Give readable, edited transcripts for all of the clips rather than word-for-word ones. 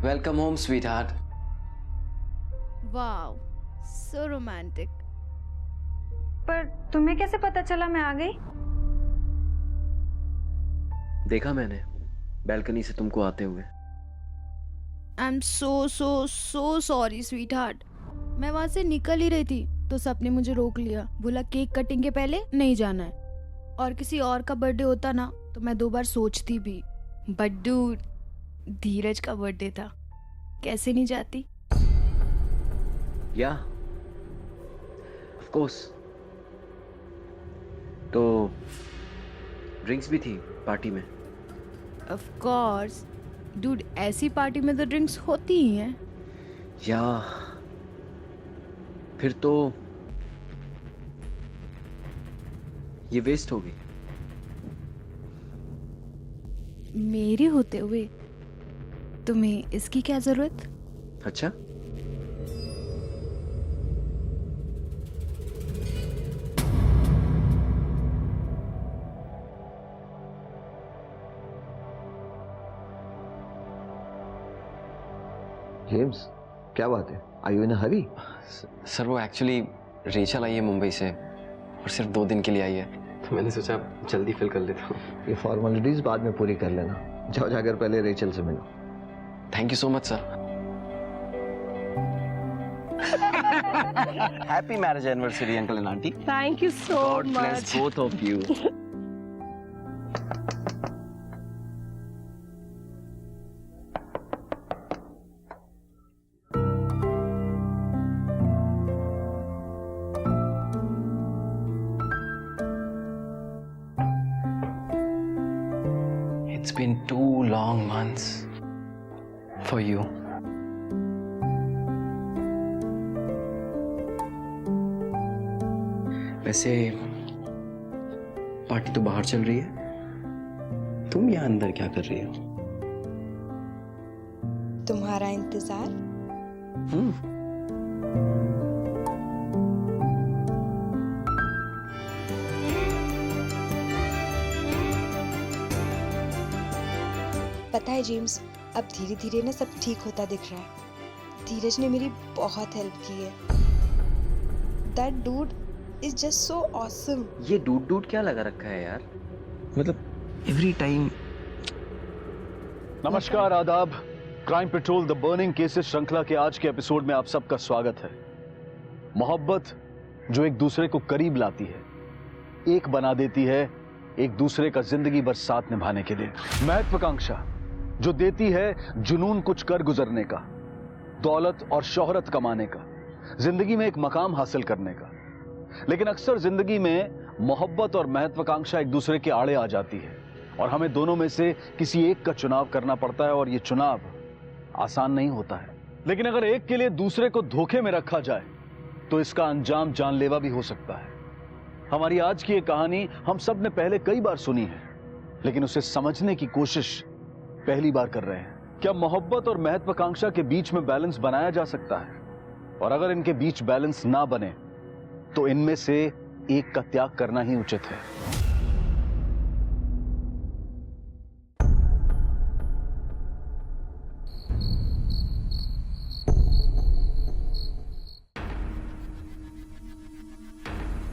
Welcome home sweetheart. Wow, so romantic. पर तुम्हें कैसे पता चला मैं आ गई? देखा मैंने बैल्कनी से तुमको आते हुए। I am so sorry sweet heart. मैं वहां से निकल ही रही थी तो सबने मुझे रोक लिया, बोला केक कटिंग के पहले नहीं जाना है। और किसी और का बर्थडे होता ना तो मैं 2 बार सोचती भी, बट डूड धीरज का बर्थडे था, कैसे नहीं जाती। या ऑफ कोर्स। तो ड्रिंक्स भी थी पार्टी में। ऑफ कोर्स डूड, ऐसी पार्टी में तो ड्रिंक्स होती ही हैं। या फिर तो ये वेस्ट होगी। मेरी होते हुए तुम्हें इसकी क्या जरूरत? अच्छा, जेम्स, क्या बात है? Are you in a hurry? Sir वो एक्चुअली रेचल आई है मुंबई से और सिर्फ 2 दिन के लिए आई है, तो मैंने सोचा जल्दी फिल कर लेता हूँ। ये फॉर्मेलिटीज बाद में पूरी कर लेना। जाओ जाकर पहले रेचल से मिलो। Thank you so much sir. Happy marriage anniversary uncle and aunty. Thank you so God much. Bless both of you. It's been 2 long months for you. वैसे पार्टी तो बाहर चल रही है, तुम यहाँ अंदर क्या कर रही हो? तुम्हारा इंतजार। पता है जेम्स, अब धीरे धीरे ना सब ठीक होता दिख रहा है। धीरज ने मेरी बहुत हेल्प की है। That dude is just so awesome. ये डूड डूड क्या लगा रखा है यार? मतलब एवरी टाइम। नमस्कार, आदाब। Crime petrol the burning cases श्रृंखला के आज के एपिसोड में आप सबका स्वागत है। मोहब्बत जो एक दूसरे को करीब लाती है, एक बना देती है एक दूसरे का जिंदगी भर साथ निभाने के लिए। महत्वाकांक्षा जो देती है जुनून कुछ कर गुजरने का, दौलत और शोहरत कमाने का, जिंदगी में एक मकाम हासिल करने का। लेकिन अक्सर जिंदगी में मोहब्बत और महत्वाकांक्षा एक दूसरे के आड़े आ जाती है और हमें दोनों में से किसी एक का चुनाव करना पड़ता है और यह चुनाव आसान नहीं होता है। लेकिन अगर एक के लिए दूसरे को धोखे में रखा जाए तो इसका अंजाम जानलेवा भी हो सकता है। हमारी आज की ये कहानी हम सब ने पहले कई बार सुनी है, लेकिन उसे समझने की कोशिश पहली बार कर रहे हैं। क्या मोहब्बत और महत्वाकांक्षा के बीच में बैलेंस बनाया जा सकता है? और अगर इनके बीच बैलेंस ना बने तो इनमें से एक का त्याग करना ही उचित है।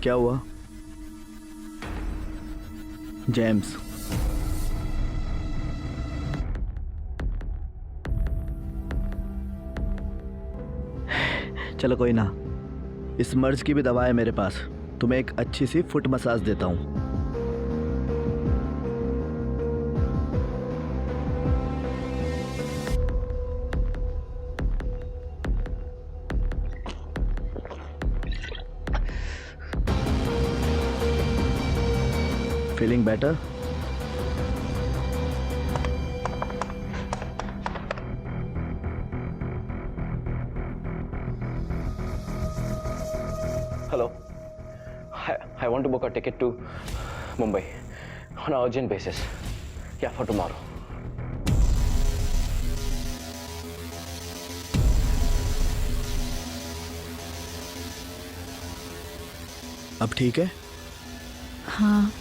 क्या हुआ जेम्स? चलो कोई ना, इस मर्ज की भी दवा है मेरे पास। तुम्हें एक अच्छी सी फुट मसाज देता हूं। Feeling better? Hello. I want to book a ticket to Mumbai on an urgent basis. Yeah, for tomorrow. अब ठीक है? हाँ,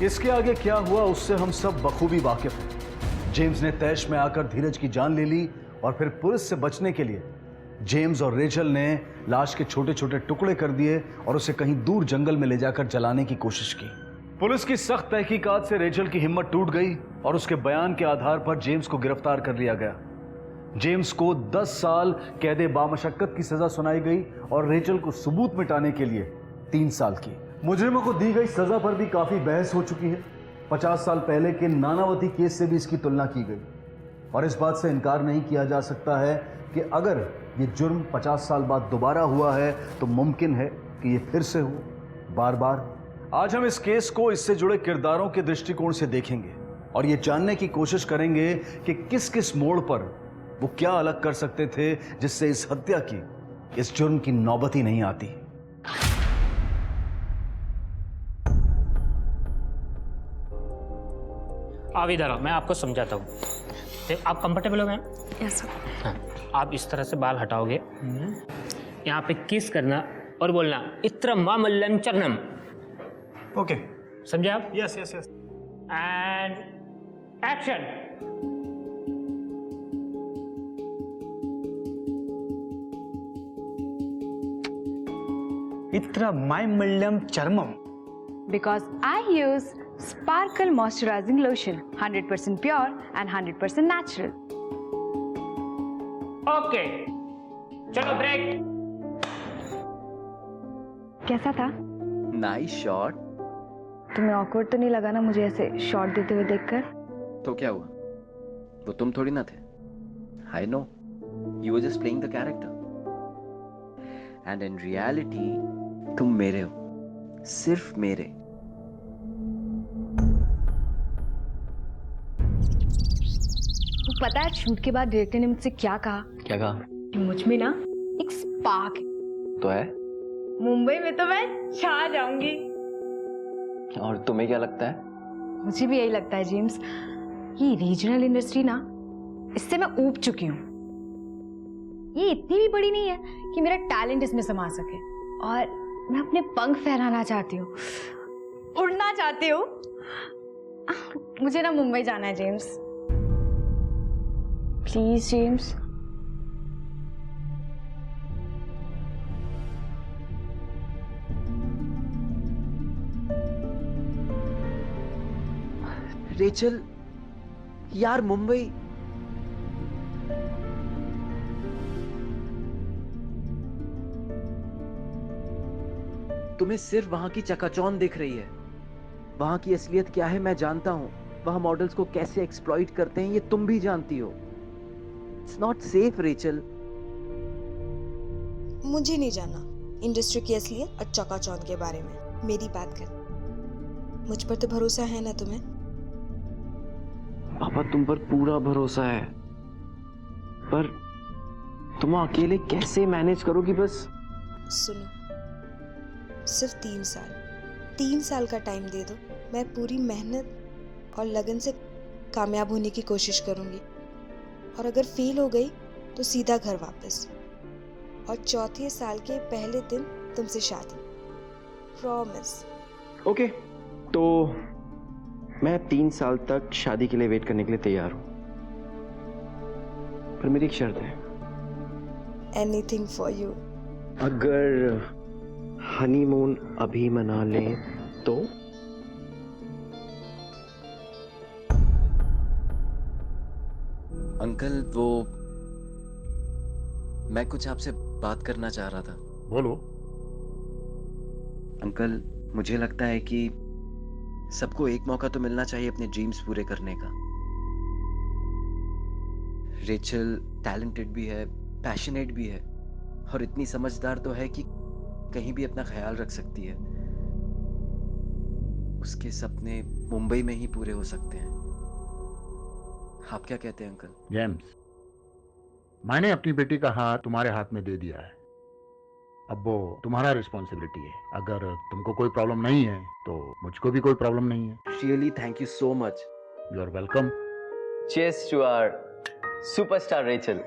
इसके आगे क्या हुआ उससे हम सब बखूबी वाकिफ हैं। जेम्स ने तैश में आकर धीरज की जान ले ली और फिर पुलिस से बचने के लिए जेम्स और रेचल ने लाश के छोटे छोटे टुकड़े कर दिए और उसे कहीं दूर जंगल में ले जाकर जलाने की कोशिश की। पुलिस की सख्त तहकीकात से रेचल की हिम्मत टूट गई और उसके बयान के आधार पर जेम्स को गिरफ्तार कर लिया गया। जेम्स को 10 साल कैदे बामशक्कत की सजा सुनाई गई और रेचल को सबूत मिटाने के लिए 3 साल की। मुजरिमों को दी गई सजा पर भी काफी बहस हो चुकी है। 50 साल पहले के नानावती केस से भी इसकी तुलना की गई और इस बात से इनकार नहीं किया जा सकता है कि अगर ये जुर्म 50 साल बाद दोबारा हुआ है तो मुमकिन है कि ये फिर से हो, बार बार। आज हम इस केस को इससे जुड़े किरदारों के दृष्टिकोण से देखेंगे और ये जानने की कोशिश करेंगे कि किस किस मोड़ पर वो क्या अलग कर सकते थे जिससे इस हत्या की, इस जुर्म की नौबत ही नहीं आती। आप इधर आओ, मैं आपको समझाता हूँ। तो आप कंफर्टेबल हो गए? Yes sir. हाँ, आप इस तरह से बाल हटाओगे, यहाँ पे किस करना और बोलना इत्र मामल्लम चरणम। ओके, समझे आप? Yes yes yes. And action. इत्र माइमल्लम चर्मम। Because I use Sparkle Moisturizing Lotion, 100% pure and 100% natural. Okay, चलो ब्रेक। कैसा था? Nice shot. तुम्हें awkward तो नहीं लगा ना मुझे ऐसे शॉट देते हुए देखकर? तो क्या हुआ? वो तुम थोड़ी ना थे। I know. You were just playing the character. And in reality, तुम मेरे हो, सिर्फ मेरे। वो पता है शूट के बाद डायरेक्टर ने मुझसे क्या कहा? क्या कहा? कि मुझ में ना एक स्पार्क है। तो है? मुंबई में तो मैं छा जाऊंगी। और तुम्हें क्या लगता है? मुझे भी यही लगता है जेम्स। ये रीजनल इंडस्ट्री ना, इससे मैं ऊब चुकी हूँ। ये इतनी भी बड़ी नहीं है कि मेरा टैलेंट इसमें समा सके और मैं अपने पंख फहराना चाहती हूँ, उड़ना चाहती हूँ। मुझे ना मुंबई जाना है जेम्स, प्लीज जेम्स। रेचल, यार मुंबई। तुम्हें सिर्फ वहां की चकाचौंध दिख रही है। वहां की असलियत क्या है मैं जानता हूं। वहां मॉडल्स को कैसे एक्सप्लॉइट करते हैं ये तुम भी जानती हो। It's not safe Rachel. मुझे नहीं जानना इंडस्ट्री की असलियत और चकाचौंध के बारे में। मेरी बात कर। मुझ पर तो भरोसा है ना तुम्हें? पापा तुम पर पूरा भरोसा है, पर तुम अकेले कैसे मैनेज करोगी? बस सुनो, सिर्फ 3 साल का टाइम दे दो। मैं पूरी मेहनत और लगन से कामयाब होने की कोशिश करूंगी और अगर फेल हो गई तो सीधा घर वापस और चौथे साल के पहले दिन तुमसे शादी। प्रॉमिस। ओके, तो मैं 3 साल तक शादी के लिए वेट करने के लिए तैयार हूं, पर मेरी एक शर्त है। Anything for you. अगर हनीमून अभी मना लें तो? अंकल, वो मैं कुछ आपसे बात करना चाह रहा था। बोलो। अंकल, मुझे लगता है कि सबको एक मौका तो मिलना चाहिए अपने ड्रीम्स पूरे करने का। रेचल टैलेंटेड भी है, पैशनेट भी है और इतनी समझदार तो है कि कहीं भी अपना ख्याल रख सकती है। उसके सपने मुंबई में ही पूरे हो सकते हैं। आप क्या कहते हैं अंकल? जेम्स, मैंने अपनी बेटी का हाथ तुम्हारे हाथ में दे दिया है। अब वो तुम्हारा रिस्पॉन्सिबिलिटी है। अगर तुमको कोई प्रॉब्लम नहीं है तो मुझको भी कोई प्रॉब्लम नहीं है। Really thank you so much. You are welcome. Cheers to our superstar Rachel.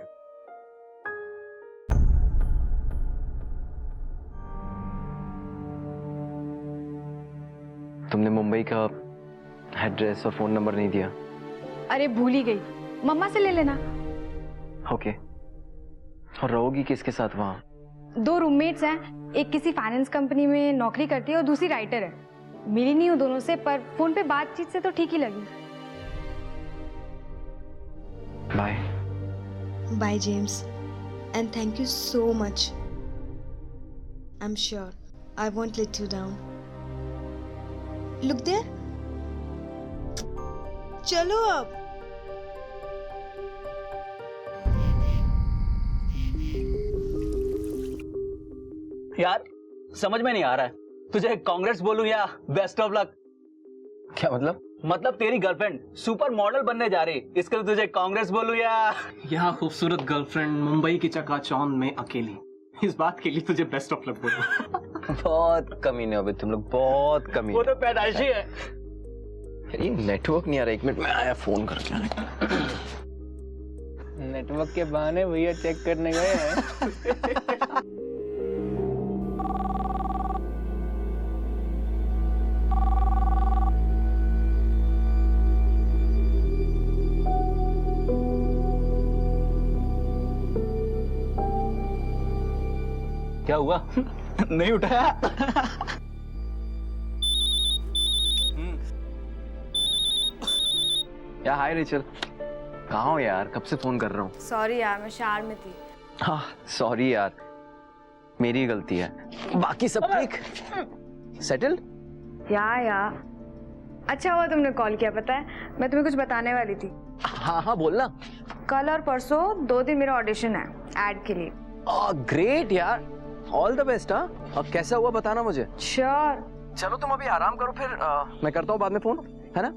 तुमने मुंबई का एड्रेस और फोन नंबर नहीं दिया। अरे भूल ही गई, मम्मा से ले लेना। ओके। और रहोगी किसके साथ वहाँ? 2 रूममेट्स हैं, एक किसी फाइनेंस कंपनी में नौकरी करती है और दूसरी राइटर है। मिली नहीं हूँ दोनों से, पर फोन पे बातचीत से तो ठीक ही लगी। Bye. Bye, James. And thank you so much. I'm sure I won't let you down. Look there. चलो अब। यार समझ में नहीं आ रहा है, तुझे कांग्रेस बोलूं या बेस्ट ऑफ लक? क्या मतलब? मतलब तेरी गर्लफ्रेंड सुपर मॉडल बनने जा रही, इसके लिए तुझे कांग्रेस बोलूं या खूबसूरत गर्लफ्रेंड मुंबई की चकाचौंध में अकेली, इस बात के लिए तुझे बेस्ट ऑफ लक बोलूं? बहुत कमीने हो बे तुम लोग, बहुत कमीने। वो तो पैदाइशी है। ये नेटवर्क नहीं आ रहा, 1 मिनट में आया, फोन करके। नेटवर्क के बहाने भैया चेक करने गए हैं। क्या हुआ? नहीं उठाया? या हाय रिचल, कहाँ हो यार? कब से फोन कर रहा हूँ। सॉरी यार, मैं शार में थी। हाँ सॉरी यार, मेरी गलती है। बाकी सब ठीक? सेटल? या अच्छा हुआ तुमने कॉल किया। पता है मैं तुम्हें कुछ बताने वाली थी। हाँ हाँ बोलना। कल और परसों 2 दिन मेरा ऑडिशन है एड के लिए। ग्रेट यार, ऑल द बेस्ट। हाँ, अब कैसा हुआ बताना मुझे। श्योर। चलो तुम अभी आराम करो, फिर मैं करता हूँ बाद में फोन, है ना?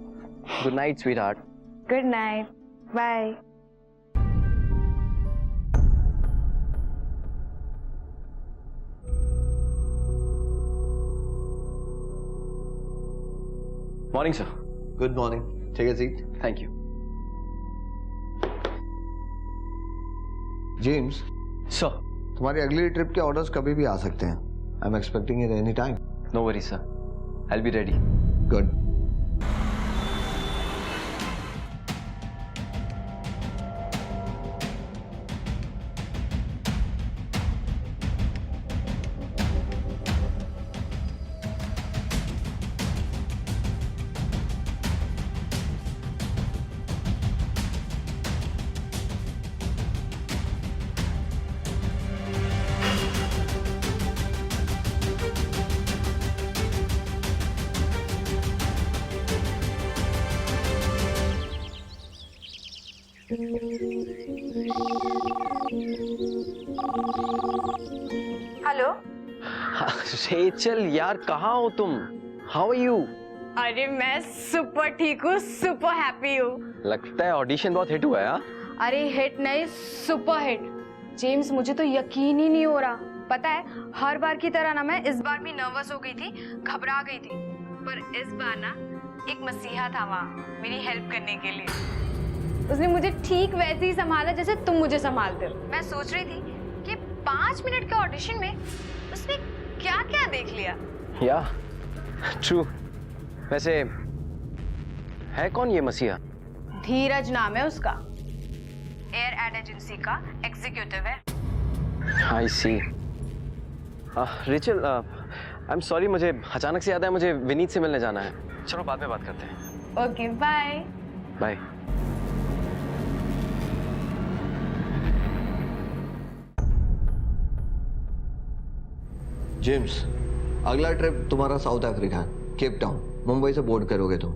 Good night sweetheart. Good night, bye. Morning sir. Good morning, take a seat. Thank you. James sir, तुम्हारी अगली ट्रिप के ऑर्डर्स कभी भी आ सकते हैं। I am expecting it any time. No worry sir, I will be ready. Good. Hello Rachel यार, कहाँ हो तुम? How are you? अरे मैं सुपर ठीक हूँ, सुपर हैप्पी हूँ। लगता है ऑडिशन बहुत हिट हुआ है। हाँ? अरे हिट नहीं, सुपर हिट। जेम्स मुझे तो यकीन ही नहीं हो रहा। पता है हर बार की तरह ना मैं इस बार भी नर्वस हो गई थी, घबरा गई थी, पर इस बार ना एक मसीहा था वहाँ मेरी हेल्प करने के लिए। उसने मुझे ठीक वैसे ही संभाला जैसे तुम मुझे संभालते हो। मैं सोच रही थी कि 5 मिनट के ऑडिशन में उसने क्या क्या देख लिया। या ट्रू। वैसे है कौन ये मसीहा? धीरज नाम है उसका, एयर एड एजेंसी का एग्जीक्यूटिव है। आई सी। रिचल, आई एम सॉरी, मुझे अचानक से याद है, मुझे विनीत से मिलने जाना है। चलो बाद में बात करते हैं। Okay bye. बाय। जेम्स, अगला ट्रिप तुम्हारा South Africa, Cape Town, Mumbai से बोर्ड करोगे तुम।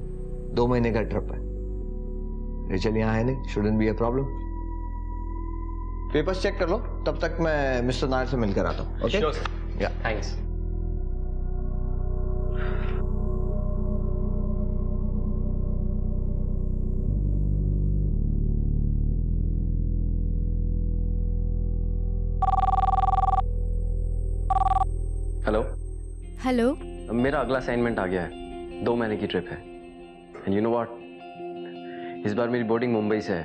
2 महीने का ट्रिप है। रिचल यहाँ है नहीं, shouldn't be a problem. Papers check कर लो, तब तक मैं मिस्टर नायर से मिलकर आता हूँ। ओके? Sure sir. या थैंक्स। हेलो। हेलो। मेरा अगला असाइनमेंट आ गया है, 2 महीने की ट्रिप है। एंड यू नो व्हाट, इस बार मेरी बोर्डिंग मुंबई से है,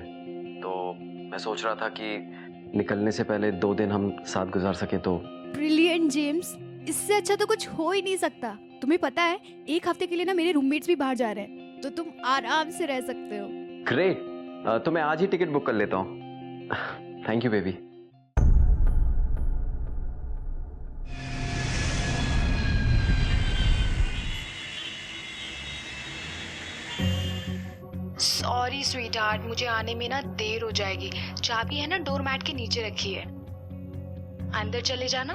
तो मैं सोच रहा था कि निकलने से पहले 2 दिन हम साथ गुजार सके तो। ब्रिलियंट जेम्स, इससे अच्छा तो कुछ हो ही नहीं सकता। तुम्हें पता है 1 हफ्ते के लिए ना मेरे रूममेट्स भी बाहर जा रहे हैं। तो तुम आराम से रह सकते हो। ग्रेट, तो मैं आज ही टिकट बुक कर लेता हूँ। Thank you baby. Sorry sweet heart, मुझे आने में ना देर हो जाएगी। चाबी है ना डोर मैट के नीचे रखी है, अंदर चले जाना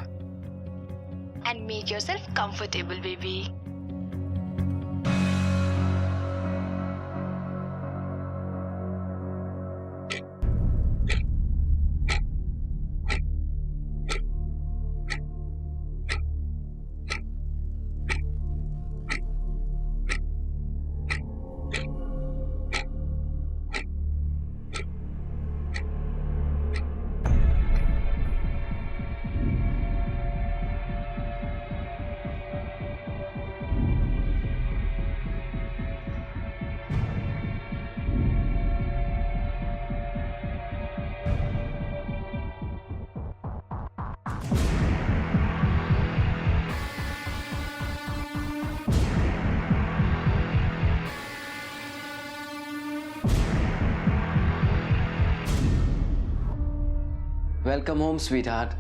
and make yourself comfortable baby. Welcome home sweet heart.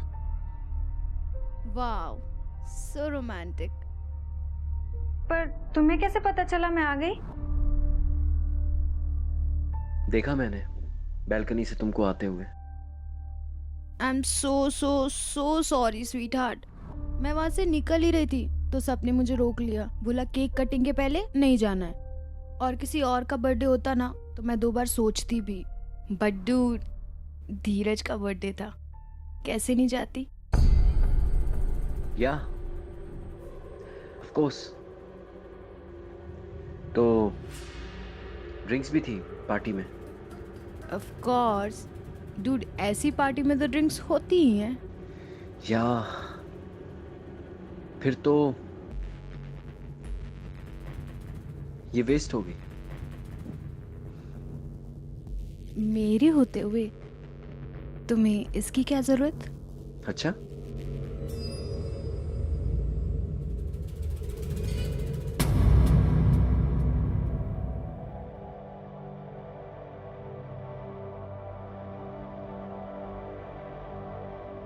Wow, so romantic. पर तुम्हें कैसे पता चला मैं आ गई? देखा मैंने बैल्कनी से तुमको आते हुए। I am so sorry sweet heart. मैं वहां से निकल ही रही थी तो सबने मुझे रोक लिया, बोला केक कटिंग के पहले नहीं जाना है, और किसी और का बर्थडे होता ना तो मैं 2 बार सोचती भी, बट डूड धीरज का बर्थडे था, कैसे नहीं जाती। या ऑफ कोर्स। तो ड्रिंक्स भी थी पार्टी में? ऑफ कोर्स डूड, ऐसी पार्टी में तो ड्रिंक्स होती ही हैं। या फिर तो ये वेस्ट होगी। मेरी होते हुए तुम्हें इसकी क्या जरूरत? अच्छा,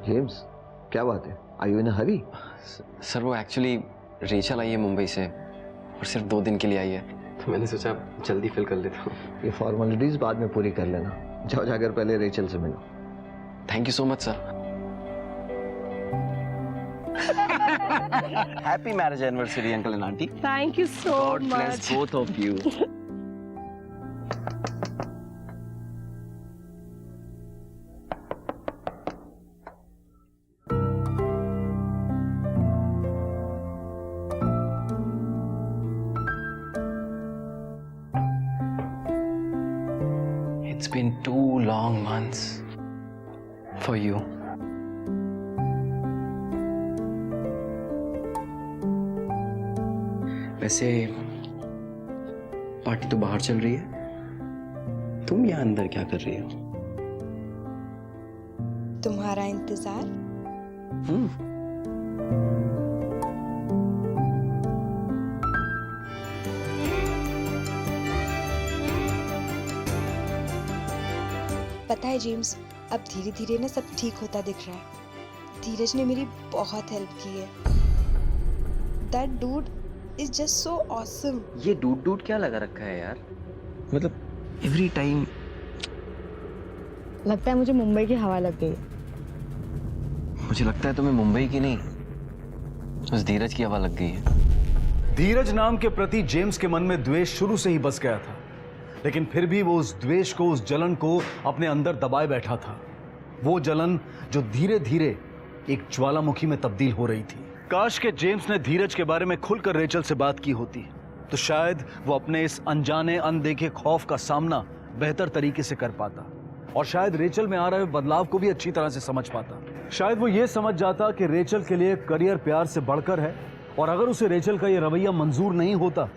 जेम्स, क्या बात है? Are you in a hurry? Sir वो एक्चुअली रेचल आई है मुंबई से और सिर्फ 2 दिन के लिए आई है, तो मैंने सोचा जल्दी फिल कर लेता हूँ। ये फॉर्मेलिटीज बाद में पूरी कर लेना। जाओ जाकर पहले रेचल से मिलो। Thank you so much sir. Happy marriage anniversary uncle and aunty. Thank you so God bless both of you. It's been 2 long months for you. वैसे पार्टी तो बाहर चल रही है, तुम यहाँ अंदर क्या कर रही हो? तुम्हारा इंतजार। पता है जेम्स, अब धीरे धीरे ना सब ठीक होता दिख रहा है। धीरज ने मेरी बहुत हेल्प की है। That dude is just so awesome. ये डूड क्या लगा रखा है यार? मतलब एवरी टाइम लगता है मुझे मुंबई की हवा लग गई। मुझे लगता है तुम्हें मुंबई की नहीं, उस धीरज की हवा लग गई है। धीरज नाम के प्रति जेम्स के मन में द्वेष शुरू से ही बस गया था, लेकिन फिर भी वो उस द्वेष को, उस जलन को अपने अंदर दबाए बैठा था। वो जलन जो धीरे धीरे एक ज्वालामुखी में तब्दील हो रही थी। काश के जेम्स ने धीरज के बारे में खुलकर रेचल से बात की होती, तो शायद वो अपने इस अनजाने अनदेखे खौफ का सामना बेहतर तरीके से कर पाता, और शायद रेचल में आ रहे बदलाव को भी अच्छी तरह से समझ पाता। शायद वो ये समझ जाता कि रेचल के लिए करियर प्यार से बढ़कर है, और अगर उसे रेचल का ये रवैया मंजूर नहीं होता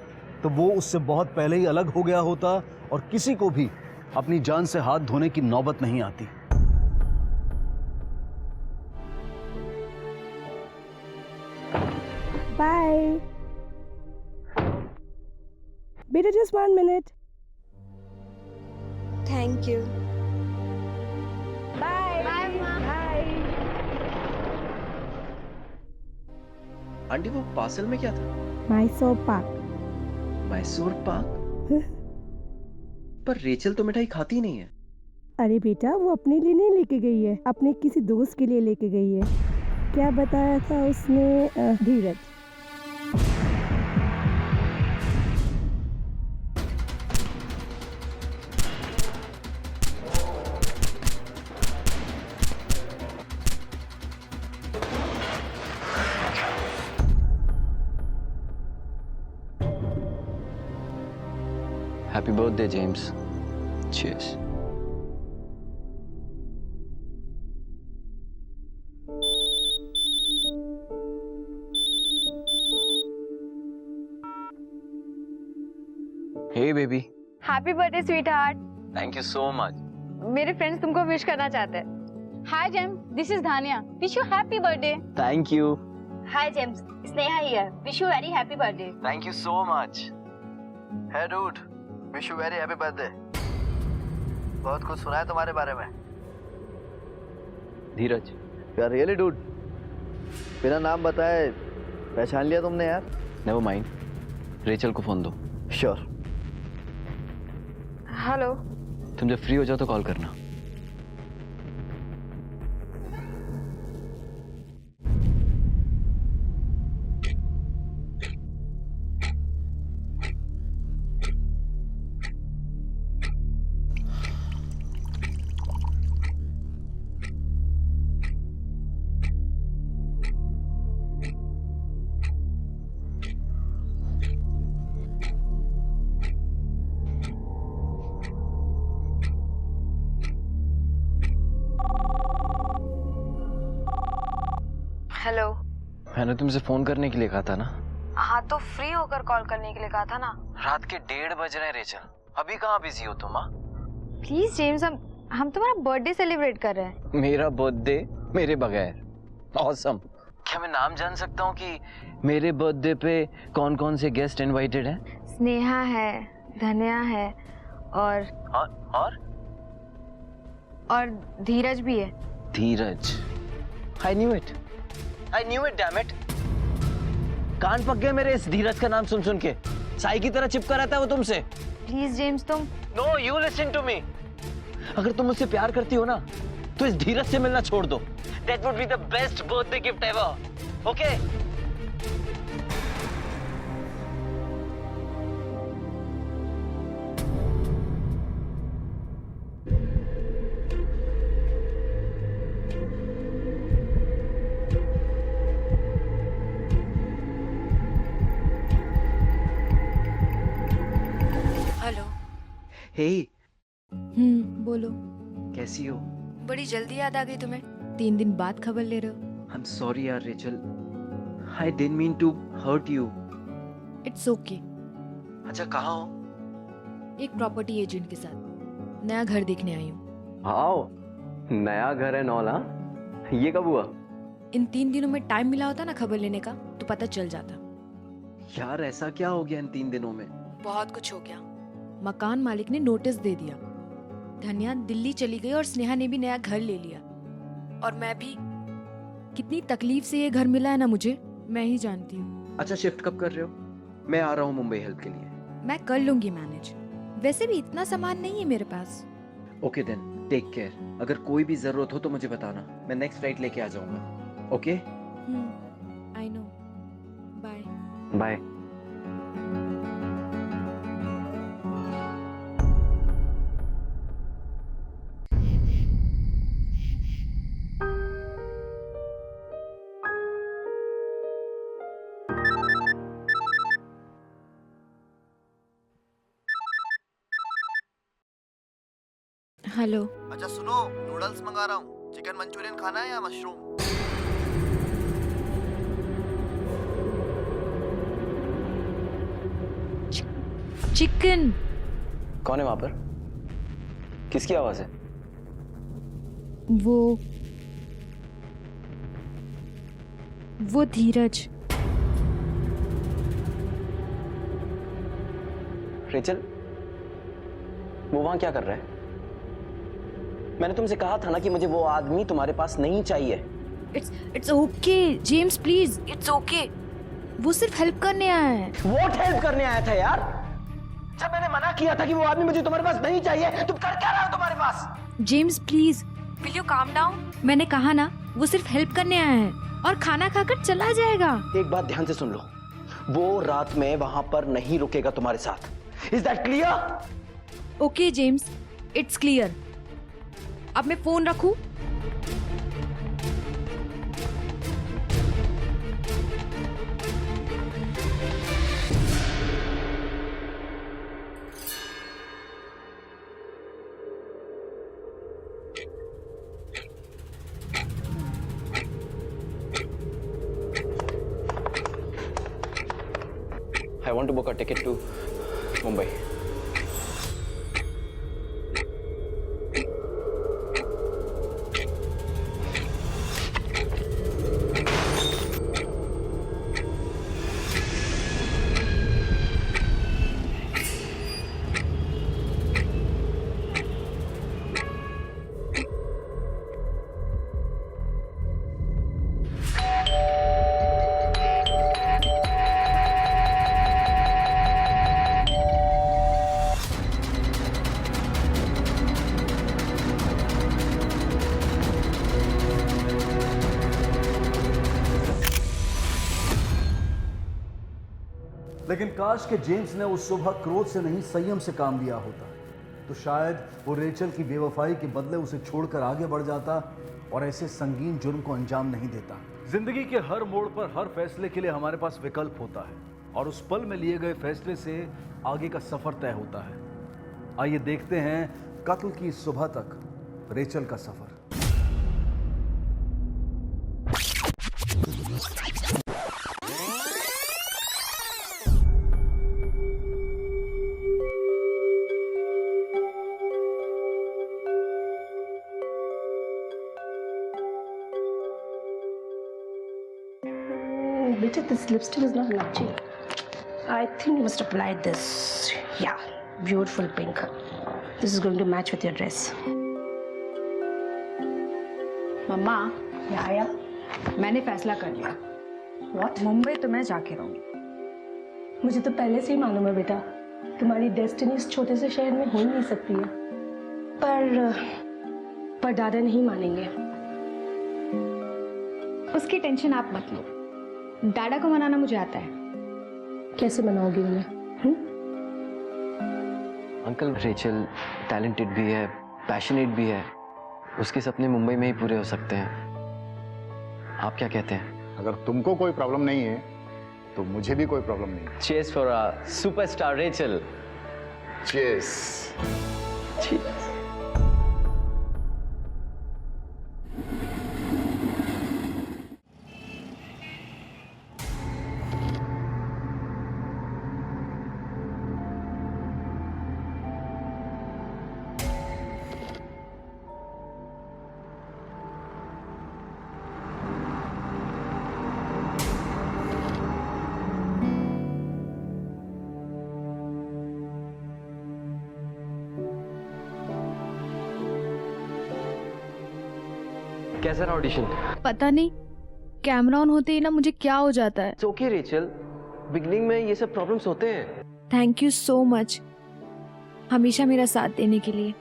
तो वो उससे बहुत पहले ही अलग हो गया होता, और किसी को भी अपनी जान से हाथ धोने की नौबत नहीं आती। बाय। बेटा just 1 minute. Thank you. Bye bye. Aunty वो पार्सल में क्या था? मैसूर पाक। मैसूर पाक? पर रेचल तो मिठाई खाती नहीं है। अरे बेटा वो अपने लिए नहीं लेके गई है, अपने किसी दोस्त के लिए लेके गई है। क्या बताया था उसने? Dheeraj. Happy birthday James. Cheers. Hey baby. Happy birthday sweetheart. Thank you so much. मेरे फ्रेंड्स तुमको विश करना चाहते हैं। Hi Jem, this is Dhaniya. Wish you happy birthday. Thank you. Hi James, Sneha here. Wish you very happy birthday. Thank you so much. Hey dude, wish you very happy birthday. बहुत कुछ सुना है तुम्हारे बारे में। धीरज। यार रियली डूड, बिना नाम बताए पहचान लिया तुमने यार। नेवर माइंड, रेचल को फोन दो। श्योर। हेलो। तुम जब फ्री हो जाओ तो कॉल करना। हेलो। मैंने तुमसे फोन करने के लिए कहा था ना। हाँ तो फ्री होकर कॉल करने के लिए कहा था ना। रात के 1:30 बज रहे हैं रेचल, अभी कहाँ बिजी हो तुम? प्लीज जेम्स, हम तुम्हारा बर्थडे सेलिब्रेट कर रहे हैं। मेरा बर्थडे मेरे बगैर? ऑसम। क्या मैं नाम जान सकता हूँ कि मेरे बर्थडे पे कौन कौन से गेस्ट इनवाइटेड हैं? स्नेहा है, धन्या है और धीरज भी है। धीरज? I knew it, damn it. कान पक गए मेरे इस धीरज का नाम सुन सुन के। साई की तरह चिपका रहता है वो तुमसे। प्लीज जेम्स तुम। No, you listen to me. अगर तुम मुझसे प्यार करती हो ना तो इस धीरज से मिलना छोड़ दो। That would be the best birthday gift ever. Okay? Hello. Hey बोलो। कैसी हो? बड़ी जल्दी याद आ गई तुम्हें। 3 दिन बाद खबर ले रहे हो। I'm sorry यार Rachel, I didn't mean to hurt you. It's okay. अच्छा कहाँ हो? एक प्रॉपर्टी एजेंट के साथ नया घर देखने आई हूँ। आओ, नया घर है नौला। ये कब हुआ? इन 3 दिनों में टाइम मिला होता ना खबर लेने का तो पता चल जाता। यार ऐसा क्या हो गया इन 3 दिनों में? बहुत कुछ हो गया। मकान मालिक ने नोटिस दे दिया, धन्या दिल्ली चली गई और स्नेहा ने भी नया घर ले लिया। और मैं भी, कितनी तकलीफ से ये घर मिला है ना मुझे, मैं ही जानती हूँ। अच्छा शिफ्ट कब कर रहे हो? मैं आ रहा हूँ मुंबई हेल्प के लिए। मैं कर लूंगी मैनेज, वैसे भी इतना सामान नहीं है मेरे पास। Okay then, take care. अगर कोई भी जरूरत हो तो मुझे बताना, मैं नेक्स्ट फ्लाइट लेके आ जाऊंगा। Okay? I know. Bye bye. Hello. अच्छा सुनो, नूडल्स मंगा रहा हूँ। चिकन मंचूरियन खाना है या मशरूम? चिकन। कौन है वहां पर? किसकी आवाज है? वो धीरज। रेचल, वो वहां क्या कर रहा है? मैंने तुमसे कहा था ना कि मुझे वो आदमी तुम्हारे पास नहीं चाहिए। It's okay James, please, it's okay. वो सिर्फ हेल्प करने आया है। व्हाट हेल्प करने आया था यार? जब मैंने मना किया था कि वो आदमी मुझे तुम्हारे पास नहीं चाहिए, तुम कर क्या रहे हो तुम्हारे पास? James please, will you calm down? मैंने कहा ना, वो सिर्फ हेल्प करने आया है और खाना खाकर चला जाएगा। एक बात ध्यान से सुन लो, वो रात में वहां पर नहीं रुकेगा तुम्हारे साथ। Is that clear? Okay James, it's clear. अब मैं फोन रखूं? I want to book a ticket to Mumbai. लेकिन काश के जेम्स ने उस सुबह क्रोध से नहीं संयम से काम लिया होता, तो शायद वो रेचल की बेवफाई के बदले उसे छोड़कर आगे बढ़ जाता और ऐसे संगीन जुर्म को अंजाम नहीं देता। जिंदगी के हर मोड़ पर हर फैसले के लिए हमारे पास विकल्प होता है और उस पल में लिए गए फैसले से आगे का सफर तय होता है। आइए देखते हैं कत्ल की सुबह तक रेचल का सफर। Beta, this lipstick is not matching. I think you must apply this. Yeah, beautiful pink. This is going to match with your dress. मम्मा, या मैंने फैसला कर लिया। What? मुंबई तो मैं जाके रहूंगी। मुझे तो पहले से ही मालूम है बेटा, तुम्हारी डेस्टिनी इस छोटे से शहर में हो ही नहीं सकती है। पर दादा नहीं मानेंगे। उसकी टेंशन आप मत लो, डाडा को मनाना मुझे आता है। कैसे मनाओगी उन्हें? अंकल, रेचल टैलेंटेड भी है, पैशनेट भी है, उसके सपने मुंबई में ही पूरे हो सकते हैं। आप क्या कहते हैं? अगर तुमको कोई प्रॉब्लम नहीं है तो मुझे भी कोई प्रॉब्लम नहीं है। Cheers for a superstar Rachel. Cheers. Cheers. कैसा रहा ऑडिशन? पता नहीं, कैमरा ऑन होते ही ना मुझे क्या हो जाता है। इट्स ओके रेचल, बिगनिंग में ये सब प्रॉब्लम्स होते हैं। थैंक यू सो मच हमेशा मेरा साथ देने के लिए।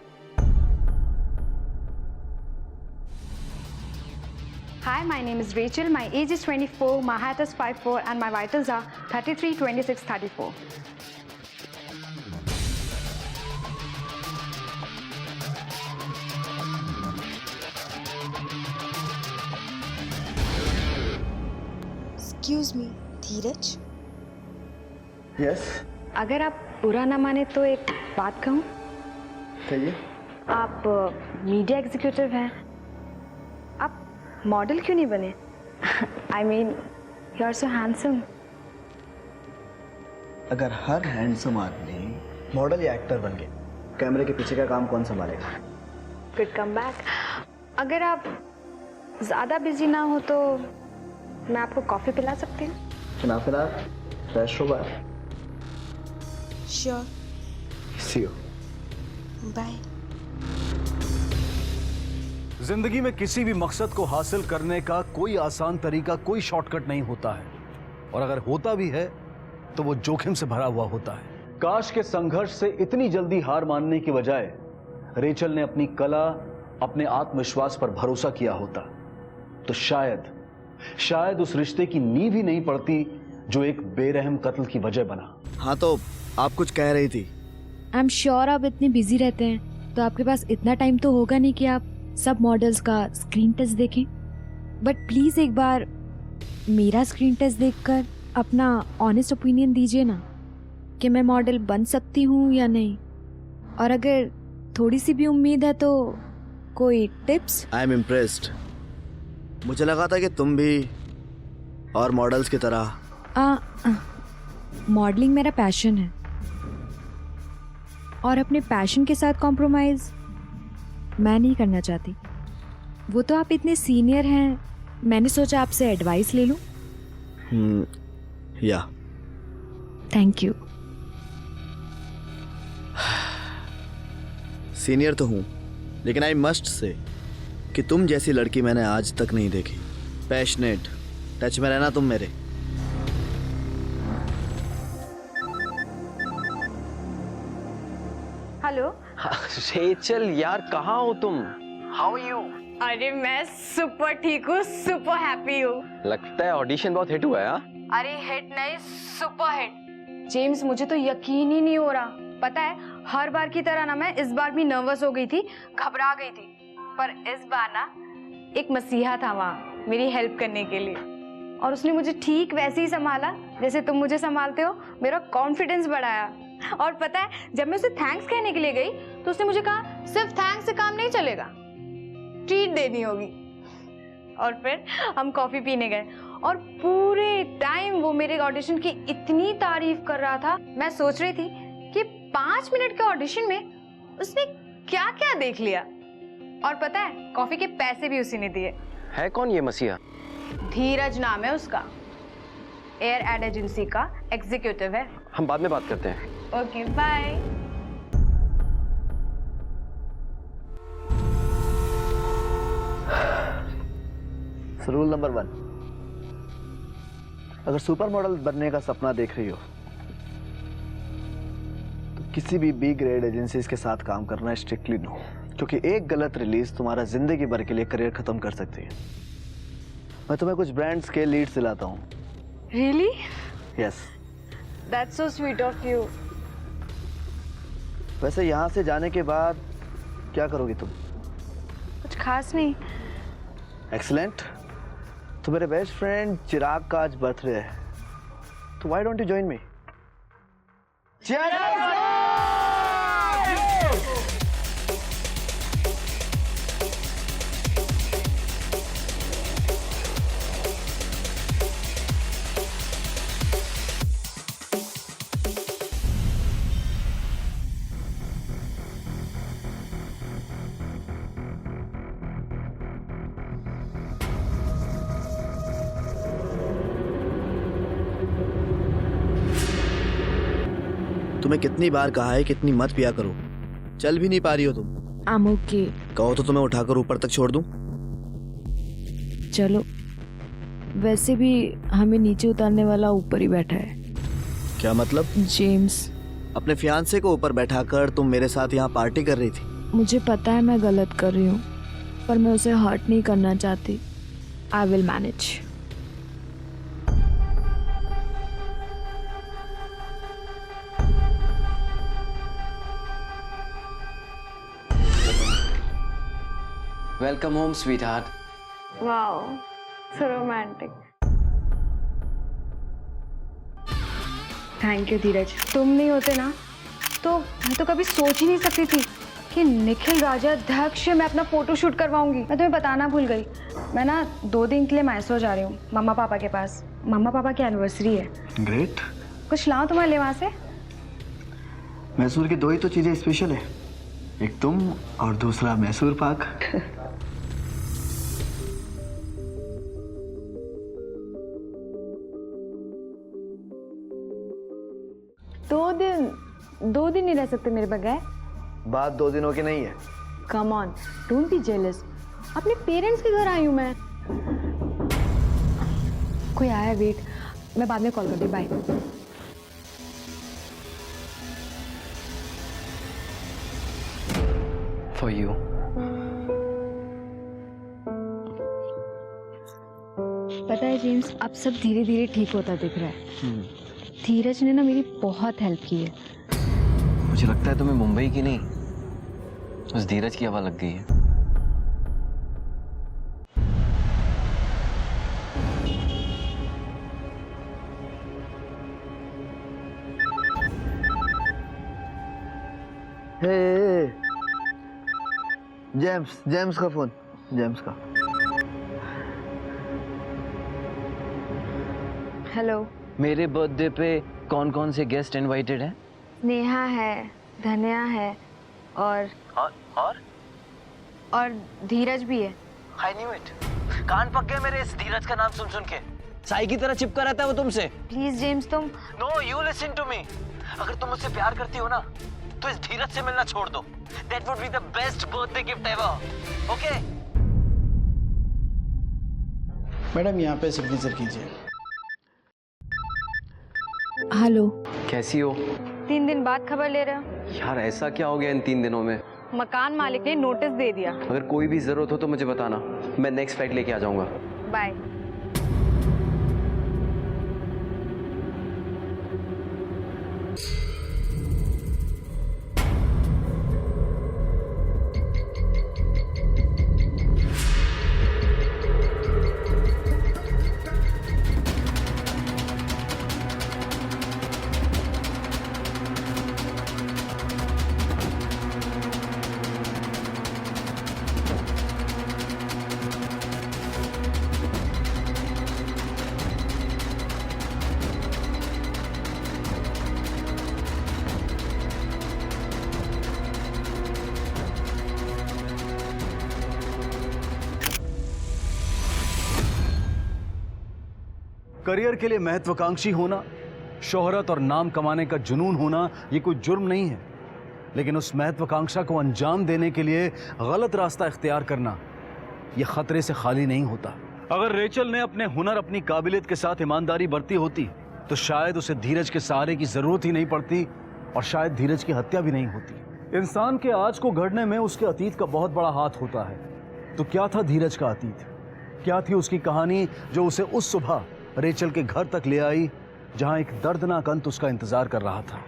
Hi, my name is Rachel. My age is 24, my height is 5'4", and my vitals are 33, 26, 34. Excuse me, Dheeraj? Yes, अगर आप बुरा ना माने तो एक बात कहूँ? कहिए। आप मीडिया एग्जीक्यूटिव हैं, आप मॉडल क्यों नहीं बने? I mean you are so handsome. अगर हर हैंडसम आदमी मॉडल या एक्टर बन गए, कैमरे के पीछे का काम कौन संभालेगा? Good come back. अगर आप ज़्यादा बिजी ना हो तो मैं आपको कॉफ़ी पिला सकती हूँ। फिर फ्रेश हो बार। Sure, see you. बाय। जिंदगी में किसी भी मकसद को हासिल करने का कोई आसान तरीका, कोई शॉर्टकट नहीं होता है, और अगर होता भी है तो वो जोखिम से भरा हुआ होता है। काश के संघर्ष से इतनी जल्दी हार मानने की बजाय रेचल ने अपनी कला, अपने आत्मविश्वास पर भरोसा किया होता तो शायद उस रिश्ते की नींव ही नहीं पड़ती जो एक बेरहम कत्ल की वजह बना। हाँ, तो आप कुछ कह रही थी। आई एम श्योर आप इतने बिजी रहते हैं तो आपके पास इतना टाइम तो होगा नहीं कि आप सब मॉडल्स का स्क्रीन टेस्ट देखें। बट प्लीज एक बार मेरा स्क्रीन टेस्ट देखकर अपना ऑनेस्ट ओपिनियन दीजिए ना कि मैं मॉडल बन सकती हूँ या नहीं, और अगर थोड़ी सी भी उम्मीद है तो कोई टिप्स। I am impressed. मुझे लगा था कि तुम भी और मॉडल्स की तरह। मॉडलिंग मेरा पैशन है और अपने पैशन के साथ कॉम्प्रोमाइज मैं नहीं करना चाहती। वो तो आप इतने सीनियर हैं, मैंने सोचा आपसे एडवाइस ले लूं। या थैंक यू। सीनियर तो हूँ, लेकिन आई मस्ट से कि तुम जैसी लड़की मैंने आज तक नहीं देखी। पैशनेट, टच में रहना तुम मेरे। हेलो रेचल यार, कहाँ हो तुम? How are you? अरे मैं सुपर ठीक हूँ, सुपर हैप्पी हूँ। लगता है ऑडिशन बहुत हिट हुआ है। हाँ, अरे हिट नहीं, सुपर हिट। जेम्स, मुझे तो यकीन ही नहीं हो रहा। पता है, हर बार की तरह ना मैं इस बार भी नर्वस हो गई थी, घबरा गई थी, पर इस बार ना एक मसीहा था वहाँ मेरी हेल्प करने के लिए, और उसने मुझे ठीक वैसे ही संभाला जैसे तुम मुझे संभालते हो। मेरा कॉन्फिडेंस बढ़ाया। और पता है, जब मैं उसे थैंक्स कहने के लिए गई तो उसने मुझे कहा सिर्फ थैंक्स से काम नहीं चलेगा, ट्रीट देनी होगी। और फिर हम कॉफी पीने गए और पूरे टाइम वो मेरे ऑडिशन की इतनी तारीफ कर रहा था। मैं सोच रही थी कि 5 मिनट के ऑडिशन में उसने क्या क्या देख लिया। और पता है, कॉफी के पैसे भी उसी ने दिए। है कौन ये मसीहा? धीरज नाम है उसका, एयर एड एजेंसी का एग्जीक्यूटिव है। हम बाद में बात करते हैं। Okay bye. रूल नंबर 1, अगर सुपर मॉडल बनने का सपना देख रही हो तो किसी भी बी ग्रेड एजेंसीज के साथ काम करना स्ट्रिक्टली नो, क्योंकि एक गलत रिलीज तुम्हारा जिंदगी भर के लिए करियर खत्म कर सकती है। मैं तुम्हें कुछ ब्रांड्स के लीड्स दिलाता हूँ। Really? Yes. That's so sweet of you. वैसे यहाँ से जाने के बाद क्या करोगी तुम? कुछ खास नहीं। एक्सीलेंट। तो मेरे बेस्ट फ्रेंड चिराग का आज बर्थडे है, तो why don't you join me? तुम्हें कितनी बार कहा है कितनी मत पिया करो, चल भी नहीं पा रही हो तुम। I'm okay. कहो तो तुम्हें उठाकर ऊपर तक छोड़ दूं? चलो, वैसे भी हमें नीचे उतारने वाला ऊपर ही बैठा है। क्या मतलब? जेम्स। अपने फियांसे को ऊपर बैठाकर तुम मेरे साथ यहाँ पार्टी कर रही थी। मुझे पता है मैं गलत कर रही हूँ, पर मैं उसे हर्ट नहीं करना चाहती। I will manage. Welcome home, sweetheart. Wow, so romantic. Thank you Dheeraj. तुम नहीं होते ना तो मैं तो कभी सोच ही नहीं सकती थी कि निखिल राजाध्यक्ष से मैं अपना फोटो शूट करवाऊंगी। मैं तुम्हें बताना भूल गई, मैं ना 2 दिन के लिए मैसूर जा रही हूँ मम्मा पापा के पास। मम्मा पापा की एनिवर्सरी है। ग्रेट। कुछ लाऊं तुम्हारे लिए वहाँ से? मैसूर की 2 ही तो चीजें स्पेशल है, एक तुम और दूसरा मैसूर पाक। 2 दिन 2 दिन नहीं रह सकते मेरे बगैर? बात 2 दिनों की नहीं है। Come on, don't be jealous. अपने पेरेंट्स के घर आई हूँ मैं। कोई आया, वेट, मैं बाद में कॉल करती हूँ, बाय। For you. पता है जेम्स, अब सब धीरे धीरे ठीक होता दिख रहा है। धीरज ने ना मेरी बहुत हेल्प की है। मुझे लगता है तुम्हें मुंबई की नहीं, उस धीरज की हवा लग गई है। हे जेम्स का फोन, जेम्स का। हेलो। मेरे बर्थडे पे कौन कौन से गेस्ट इनवाइटेड हैं? नेहा है, धन्या है और धीरज भी है। I knew it. कान पक गए मेरे इस धीरज का नाम सुन सुन के। साई की तरह चिपका रहता है वो तुमसे। प्लीज जेम्स, तुम। No, you listen to me. अगर तुम मुझसे प्यार करती हो ना तो इस धीरज से मिलना छोड़ दो। That would be the best birthday gift ever. Okay? Madam यहाँ पे सिग्नेचर कीजिए। हेलो। कैसी हो? 3 दिन बाद खबर ले रहे हो? यार ऐसा क्या हो गया इन 3 दिनों में? मकान मालिक ने नोटिस दे दिया। अगर कोई भी जरूरत हो तो मुझे बताना, मैं नेक्स्ट फ्लाइट लेके आ जाऊंगा। बाय। करियर के लिए महत्वाकांक्षी होना, शोहरत और नाम कमाने का जुनून होना, ये कोई जुर्म नहीं है। लेकिन उस महत्वाकांक्षा को अंजाम देने के लिए गलत रास्ता इख्तियार करना, ये खतरे से खाली नहीं होता। अगर रेचल ने अपने हुनर, अपनी काबिलियत के साथ ईमानदारी बरती होती तो शायद उसे धीरज के सहारे की जरूरत ही नहीं पड़ती और शायद धीरज की हत्या भी नहीं होती। इंसान के आज को गढ़ने में उसके अतीत का बहुत बड़ा हाथ होता है। तो क्या था धीरज का अतीत? क्या थी उसकी कहानी जो उसे उस सुबह रेचल के घर तक ले आई जहां एक दर्दनाक अंत उसका इंतजार कर रहा था?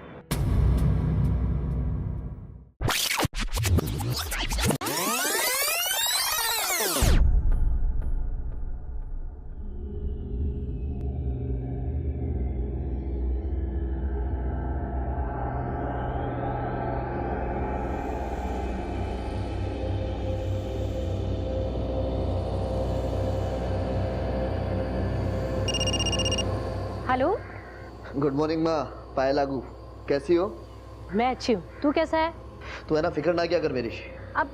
हेलो। गुड मॉर्निंग माँ, पायल लागू, कैसी हो? मैं अच्छी हूँ, तू कैसा है? तू है ना, फिक्र ना किया कर मेरी। अब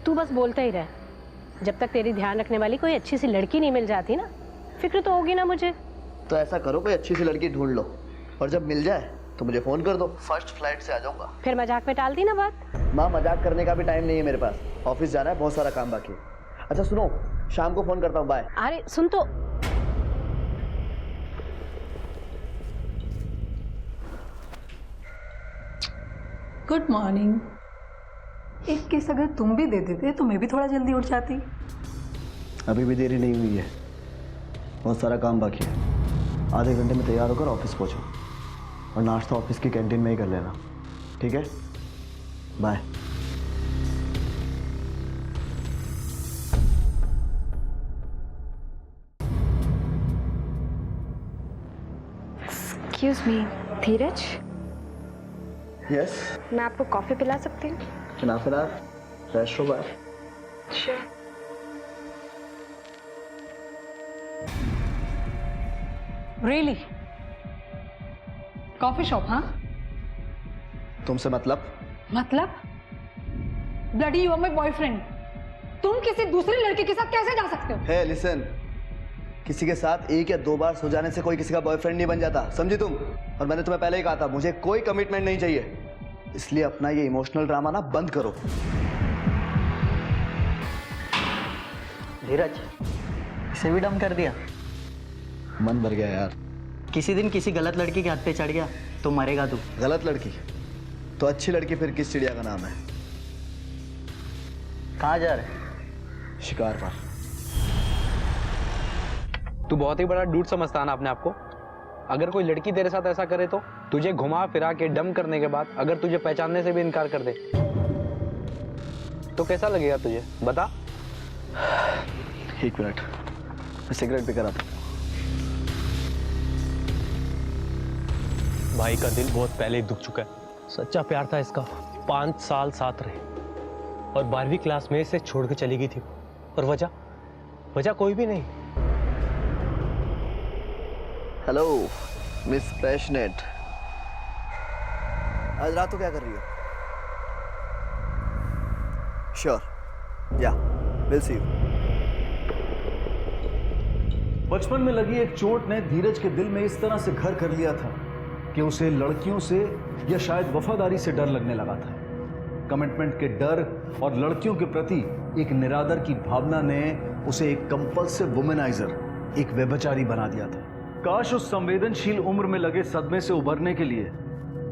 तू बस बोलता ही रह। जब तक तेरी ध्यान रखने वाली कोई अच्छी सी लड़की नहीं मिल जाती ना, फिक्र तो होगी ना मुझे। तो ऐसा करो, कोई अच्छी सी लड़की ढूंढ लो और जब मिल जाए तो मुझे फोन कर दो, फर्स्ट फ्लाइट से आ जाऊंगा। फिर मजाक में टाल दी ना बात। माँ, मजाक करने का भी टाइम नहीं है मेरे पास, ऑफिस जाना है, बहुत सारा काम बाकी है। अच्छा सुनो, शाम को फोन करता हूँ, बाय। अरे सुन तो। Good morning. एक किस अगर तुम भी दे देते तो मैं भी थोड़ा जल्दी उठ जाती। अभी भी देरी नहीं हुई है, बहुत सारा काम बाकी है। आधे घंटे में तैयार होकर ऑफिस पहुंचो और नाश्ता ऑफिस की कैंटीन में ही कर लेना, ठीक है? Bye. Excuse me, Dheeraj. Yes. मैं आपको कॉफी पिला सकती हूँ? फिलहाल फ्रेश हो bye. Sure. Really? Coffee shop? हाँ। तुमसे मतलब? मतलब? Bloody you are my boyfriend. तुम किसी दूसरी लड़के के साथ कैसे जा सकते हो? हे लिसन, किसी के साथ 1 या 2 बार सो जाने से कोई किसी का बॉयफ्रेंड नहीं बन जाता, समझी तुम? और मैंने तुम्हें पहले ही कहा था, मुझे कोई कमिटमेंट नहीं चाहिए। इसलिए अपना ये इमोशनल ड्रामा ना बंद करो। धीरज, इसे भी डम कर दिया। मन भर गया यार। किसी दिन किसी गलत लड़की के हाथ पे चढ़ गया तो मरेगा तू। गलत लड़की? तो अच्छी लड़की फिर किस चिड़िया का नाम है? कहाँ जा रहे? शिकार पर। तू बहुत ही बड़ा डूड समझता है ना अपने आप को। अगर कोई लड़की तेरे साथ ऐसा करे तो तुझे घुमा फिरा के डम करने के बाद अगर तुझे पहचानने से भी इनकार कर दे तो कैसा लगेगा तुझे, बता। एक मिनट, मैं सिगरेट भी करा था। भाई का दिल बहुत पहले ही दुख चुका है। सच्चा प्यार था इसका। 5 साल साथ रहे और 12वीं क्लास में इसे छोड़ के चली गई थी। और वजह कोई भी नहीं। हेलो मिस पैशनेट, आज रात को क्या कर रही हो? श्योर, या विल सी यू। बचपन में लगी एक चोट ने धीरज के दिल में इस तरह से घर कर लिया था कि उसे लड़कियों से या शायद वफादारी से डर लगने लगा था। कमिटमेंट के डर और लड़कियों के प्रति एक निरादर की भावना ने उसे एक कंपल्सिव वुमेनाइजर, एक व्यभिचारी बना दिया था। काश उस संवेदनशील उम्र में लगे सदमे से उभरने के लिए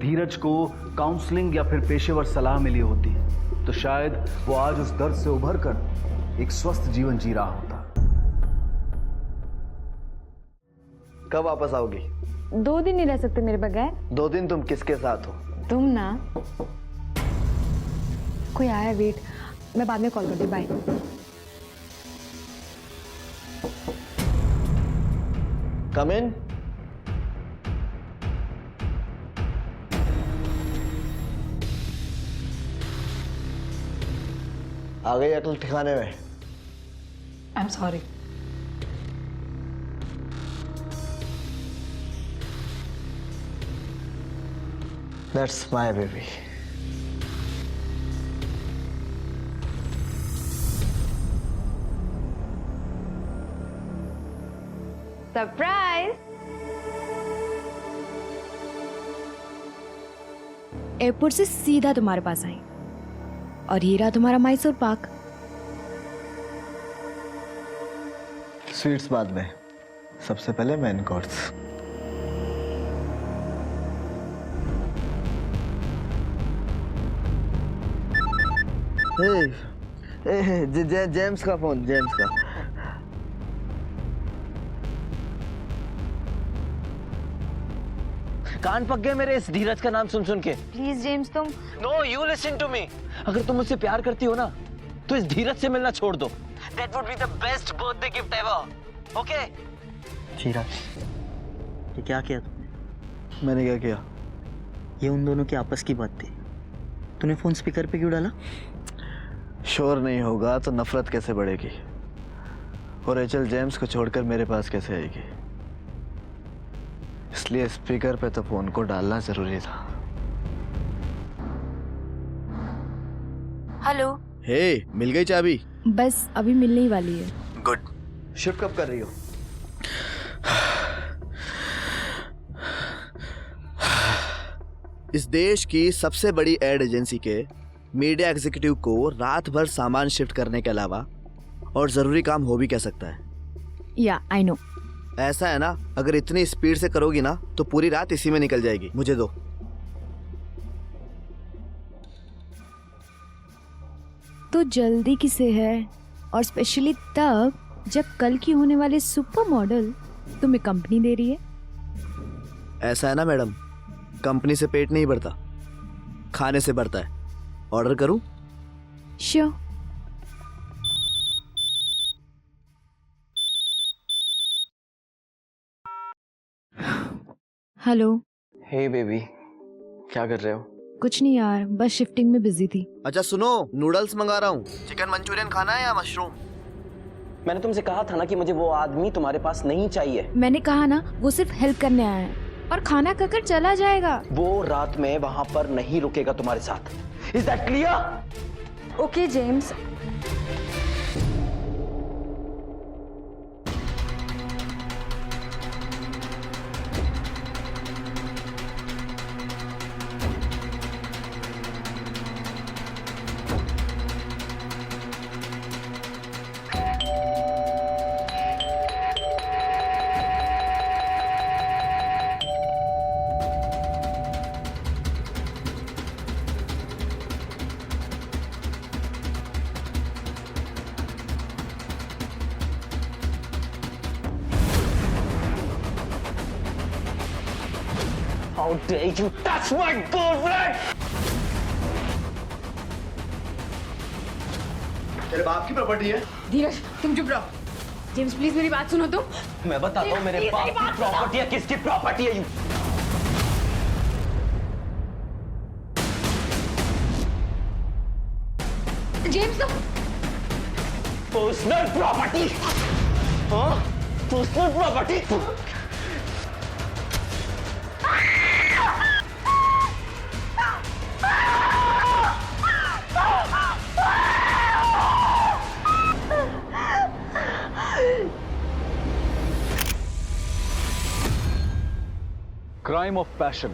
धीरज को काउंसलिंग या फिर पेशेवर सलाह मिली होती, तो शायद वो आज उस दर्द से उभरकर एक स्वस्थ जीवन जी रहा होता। कब वापस आओगी? 2 दिन नहीं रह सकते मेरे बगैर। 2 दिन तुम किसके साथ हो? तुम ना। कोई आया, वेट, मैं बाद में कॉल करती हूँ। बाय। कम इन। आ गई अकल ठिकाने में? I am sorry. That's my baby. Surprise. Airport से सीधा तुम्हारे पास आई और ये रहा तुम्हारा मैसूर पाक। स्वीट्स बाद में, सबसे पहले मेन कोर्स। जेम्स का फोन, जेम्स का। कान पक गए मेरे इस धीरज का नाम सुन सुन के। प्लीज जेम्स, तुम। No, you listen to me. अगर तुम मुझसे प्यार करती हो ना तो इस धीरज से मिलना छोड़ दो। That would be the best birthday gift ever. Okay? Dheeraj, ये क्या किया तुमने? मैंने क्या किया? ये उन दोनों की आपस की बात थी। तूने फोन स्पीकर पे क्यों डाला? शोर नहीं होगा तो नफरत कैसे बढ़ेगी? और रेचल जेम्स को छोड़कर मेरे पास कैसे आएगी? इसलिए स्पीकर पे तो फोन को डालना जरूरी था। हेलो। हे, मिल गई चाबी? बस अभी मिलने ही वाली है। गुड। शिफ्ट कब कर रही हो? इस देश की सबसे बड़ी एड एजेंसी के मीडिया एग्जीक्यूटिव को रात भर सामान शिफ्ट करने के अलावा और जरूरी काम हो भी क्या सकता है? या आई नो। ऐसा है ना, अगर इतनी स्पीड से करोगी ना तो पूरी रात इसी में निकल जाएगी। मुझे दो। तो जल्दी किसे है? और स्पेशली तब जब कल की होने वाली सुपर मॉडल तुम्हें कंपनी दे रही है। ऐसा है ना मैडम, कंपनी से पेट नहीं भरता, खाने से भरता है। ऑर्डर करूं? श्योर। हेलो। हे बेबी, क्या कर रहे हो? कुछ नहीं यार, बस शिफ्टिंग में बिजी थी। अच्छा सुनो, नूडल्स मंगा रहा हूँ। चिकन मंचूरियन खाना है या मशरूम? मैंने तुमसे कहा था ना कि मुझे वो आदमी तुम्हारे पास नहीं चाहिए। मैंने कहा ना, वो सिर्फ हेल्प करने आया है और खाना खाकर चला जाएगा। वो रात में वहां पर नहीं रुकेगा तुम्हारे साथ। Is that clear? Okay James. How dare you touch my girlfriend? तेरे बाप की प्रॉपर्टी है। धीरज तुम चुप रहो। जेम्स प्लीज मेरी बात सुनो तुम। मैं बताता हूँ मेरे बाप की प्रॉपर्टी है किसकी प्रॉपर्टी है। जेम्स तुम पर्सनल प्रॉपर्टी। हाँ personal property. Crime of passion.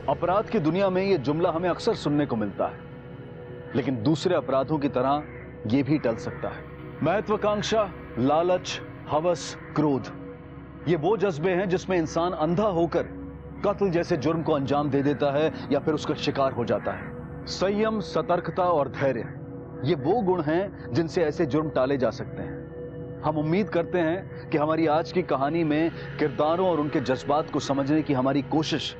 अपराध की दुनिया में यह जुमला हमें अक्सर सुनने को मिलता है, लेकिन दूसरे अपराधों की तरह यह भी टल सकता है। महत्वाकांक्षा, लालच, हवस, क्रोध, ये वो जज्बे हैं जिसमें इंसान अंधा होकर कत्ल जैसे जुर्म को अंजाम दे देता है या फिर उसका शिकार हो जाता है। संयम, सतर्कता और धैर्य, ये वो गुण हैं जिनसे ऐसे जुर्म टाले जा सकते हैं। हम उम्मीद करते हैं कि हमारी आज की कहानी में किरदारों और उनके जज्बात को समझने की हमारी कोशिश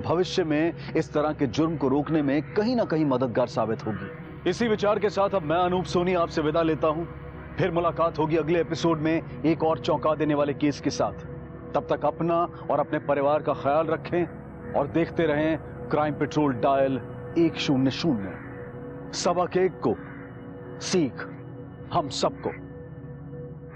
भविष्य में इस तरह के जुर्म को रोकने में कहीं ना कहीं मददगार साबित होगी। इसी विचार के साथ अब मैं अनूप सोनी आपसे विदा लेता हूं। फिर मुलाकात होगी अगले एपिसोड में एक और चौंका देने वाले केस के साथ। तब तक अपना और अपने परिवार का ख्याल रखें और देखते रहें क्राइम पेट्रोल डायल 100। सबक एक को, सीख हम सबको।